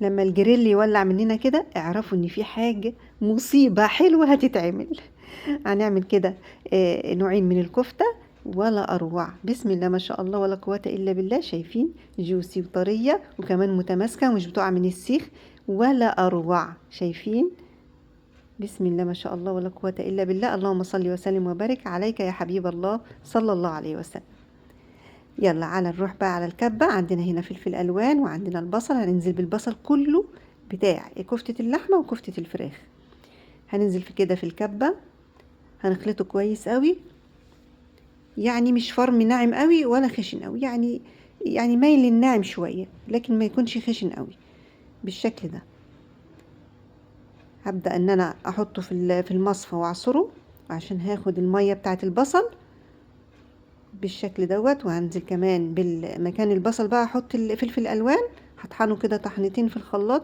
لما الجريل يولع مننا كده اعرفوا ان في حاجة مصيبة حلوة هتتعمل. هنعمل كده نوعين من الكفتة ولا اروع. بسم الله ما شاء الله ولا قوة الا بالله. شايفين جوسي وطرية وكمان متماسكة ومش بتقع من السيخ ولا اروع. شايفين؟ بسم الله ما شاء الله ولا قوة الا بالله. اللهم صل وسلم وبارك عليك يا حبيب الله صلى الله عليه وسلم. يلا على نروح بقى على الكبة. عندنا هنا فلفل الوان وعندنا البصل. هننزل بالبصل كله بتاع كفتة اللحمة وكفتة الفراخ. هننزل في كده في الكبة. هنخلطه كويس قوي، يعني مش فرم ناعم قوي ولا خشن قوي، يعني مايل للناعم شوية لكن ما يكونش خشن قوي بالشكل ده. هبدأ ان انا احطه في المصفى واعصره عشان هاخد المية بتاعت البصل بالشكل دوت. وهنزل كمان بالمكان البصل بقى احط الفلفل الالوان. هطحنه كده طحنتين في الخلاط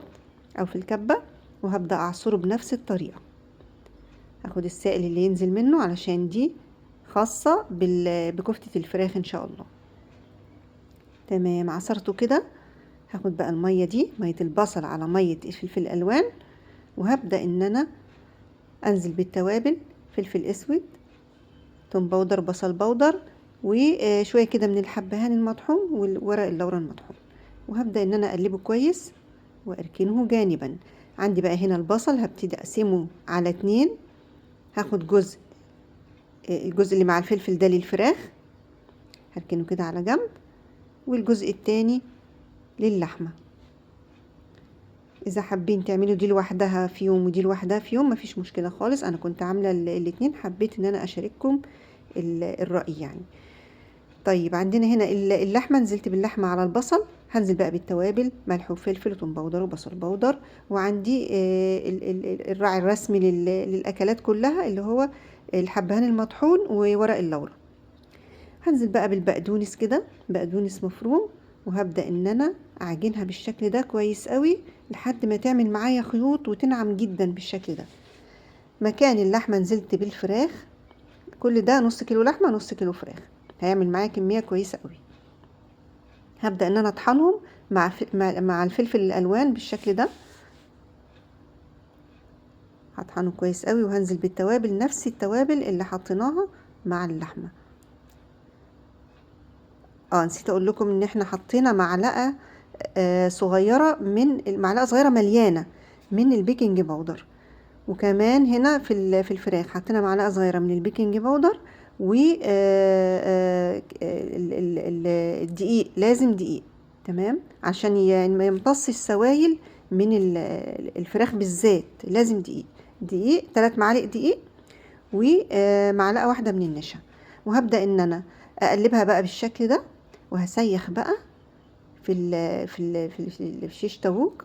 او في الكبة وهبدأ اعصره بنفس الطريقة. هاخد السائل اللي ينزل منه علشان دي خاصة بكفتة الفراخ ان شاء الله. تمام، عصرته كده. هاخد بقى المية دي، مية البصل على مية الفلفل الالوان، وهبدأ ان انا انزل بالتوابل. فلفل اسود، توم باودر، بصل باودر، وشوية كده من الحبهان المطحون والورق اللورا المطحون. وهبدأ ان انا اقلبه كويس واركنه جانبا. عندي بقى هنا البصل هبتدي اقسمه على 2. هاخد جزء، الجزء اللي مع الفلفل ده للفراخ هركنه كده على جنب، والجزء التاني للحمة. اذا حابين تعملوا دي لوحدها في يوم ودي لوحدها في يوم مفيش مشكلة خالص. انا كنت عاملة الاتنين، حبيت ان انا اشارككم الرأي يعني. طيب عندنا هنا اللحمة. نزلت باللحمة على البصل. هنزل بقى بالتوابل، ملح وفلفل وتوم باودر وبصل باودر. وعندي الراعي الرسمي للأكلات كلها اللي هو الحبهان المطحون وورق اللورا. هنزل بقى بالبقدونس كده، بقدونس مفروم، وهبدأ ان انا اعجنها بالشكل ده كويس قوي لحد ما تعمل معايا خيوط وتنعم جدا بالشكل ده. مكان اللحمة نزلت بالفراخ. كل ده نص كيلو لحمة نص كيلو فراخ، هيعمل معايا كمية كويسة قوي. هبدأ ان انا اطحنهم مع الفلفل الالوان بالشكل ده. هطحنه كويس قوي وهنزل بالتوابل، نفس التوابل اللي حطيناها مع اللحمة. نسيت اقول لكم ان احنا حطينا معلقة صغيرة، معلقة صغيرة مليانة من البيكنج باودر. وكمان هنا في الفراخ حطينا معلقة صغيرة من البيكنج باودر. الدقيق لازم دقيق، تمام، عشان يعني ما يمتصش السوائل من الفراخ بالذات. لازم دقيق 3 معالق دقيق ومعلقة واحدة من النشا. وهبدأ ان انا اقلبها بقى بالشكل ده. وهسيخ بقى في الشيش طاووق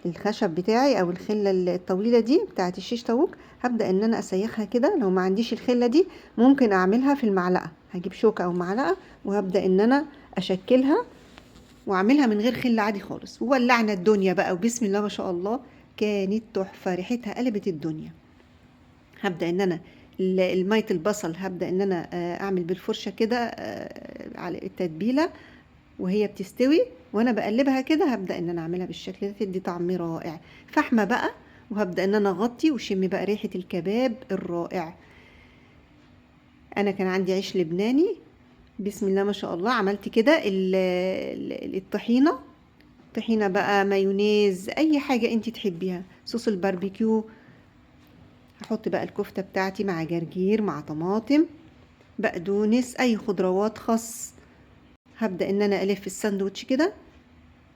الخشب بتاعي او الخله الطويله دي بتاعت الشيش طاووق. هبدا ان انا اسيخها كده. لو ما عنديش الخله دي ممكن اعملها في المعلقه، هجيب شوكه او معلقه وهبدا ان انا اشكلها واعملها من غير خله عادي خالص. وولعنا الدنيا بقى وبسم الله ما شاء الله كانت تحفه، ريحتها قلبت الدنيا. هبدا ان انا المية البصل هبدا ان انا اعمل بالفرشه كده على التتبيله وهي بتستوي. وانا بقلبها كده هبدأ ان انا اعملها بالشكل ده تدي طعم رائع. فحمة بقى، وهبدأ ان انا اغطي وشم بقى ريحة الكباب الرائع. انا كان عندي عيش لبناني، بسم الله ما شاء الله. عملت كده الطحينة، طحينة بقى، مايونيز، اي حاجة انت تحبيها، صوص الباربيكيو. هحط بقى الكفتة بتاعتي مع جرجير مع طماطم بقدونس اي خضروات، خس. هبدأ ان انا الف الساندوتش كده.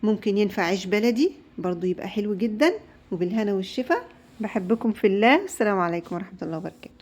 ممكن ينفع عيش بلدي برضو يبقى حلو جدا. وبالهنا والشفا. بحبكم في الله. السلام عليكم ورحمة الله وبركاته.